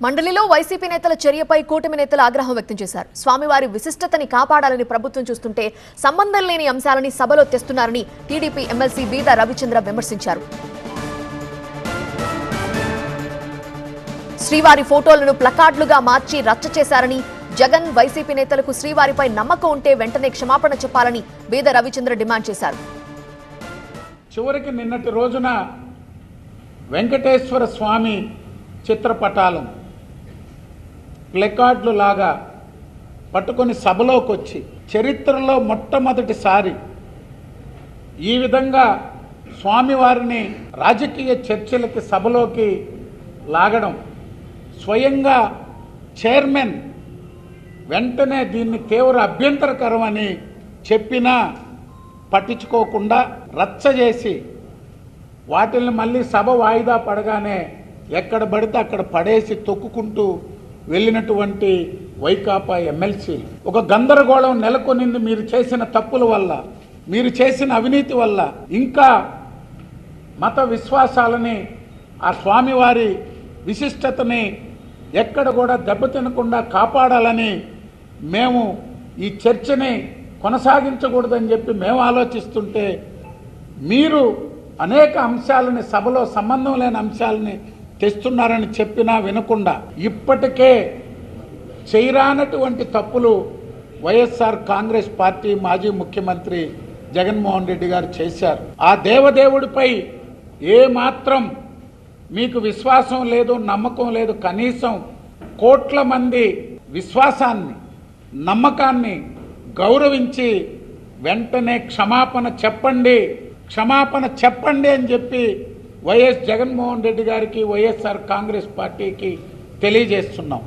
మండలిలో వైసీపీ నేతల చర్యపై కూటమి నేతలు ఆగ్రహం వ్యక్తం చేశారు. స్వామివారి విశిష్టతని కాపాడాలని ప్రభుత్వం చూస్తుంటే సంబంధం లేని అంశాలని సభలో తెస్తున్నారని టీడీపీ ఎమ్మెల్సీ బీదా రవిచంద్ర విమర్శించారు. శ్రీవారి ఫోటోలను ప్లకార్డులుగా మార్చి రచ్చ చేశారని, జగన్ వైసీపీ నేతలకు శ్రీవారిపై నమ్మకం ఉంటే వెంటనే క్షమాపణ చెప్పాలని బీదా రవిచంద్ర డిమాండ్ చేశారు. చివరికి నిన్నటి రోజున వెంకటేశ్వర స్వామి చిత్రపటాలను ప్లకార్డులు లాగా పట్టుకొని సభలోకి వచ్చి చరిత్రలో మొట్టమొదటిసారి ఈ విధంగా స్వామివారిని రాజకీయ చర్చలకి సభలోకి లాగడం, స్వయంగా చైర్మన్ వెంటనే దీన్ని తీవ్ర అభ్యంతరకరమని చెప్పినా పట్టించుకోకుండా రచ్చ చేసి వాటిల్ని మళ్ళీ సభ వాయిదా పడగానే ఎక్కడ పడితే అక్కడ పడేసి తొక్కుకుంటూ వెళ్ళినటువంటి వైకాపా ఎమ్మెల్సీ ఒక గందరగోళం నెలకొనింది. మీరు చేసిన తప్పుల వల్ల, మీరు చేసిన అవినీతి వల్ల. ఇంకా మత విశ్వాసాలని, ఆ స్వామివారి విశిష్టతని ఎక్కడ కూడా దెబ్బతినకుండా కాపాడాలని మేము ఈ చర్చని కొనసాగించకూడదని చెప్పి మేము ఆలోచిస్తుంటే, మీరు అనేక అంశాలని సభలో సంబంధం లేని అంశాలని తెస్తున్నారని చెప్పినా వినకుండా ఇప్పటికే చేయరానటువంటి తప్పులు వైఎస్ఆర్ కాంగ్రెస్ పార్టీ మాజీ ముఖ్యమంత్రి జగన్మోహన్ రెడ్డి గారు చేశారు. ఆ దేవదేవుడిపై ఏమాత్రం మీకు విశ్వాసం లేదు, నమ్మకం లేదు. కనీసం కోట్ల మంది విశ్వాసాన్ని, నమ్మకాన్ని గౌరవించి వెంటనే క్షమాపణ చెప్పండి అని చెప్పి వైఎస్ జగన్మోహన్ రెడ్డి గారికి, వైఎస్ఆర్ కాంగ్రెస్ పార్టీకి తెలియజేస్తున్నాం.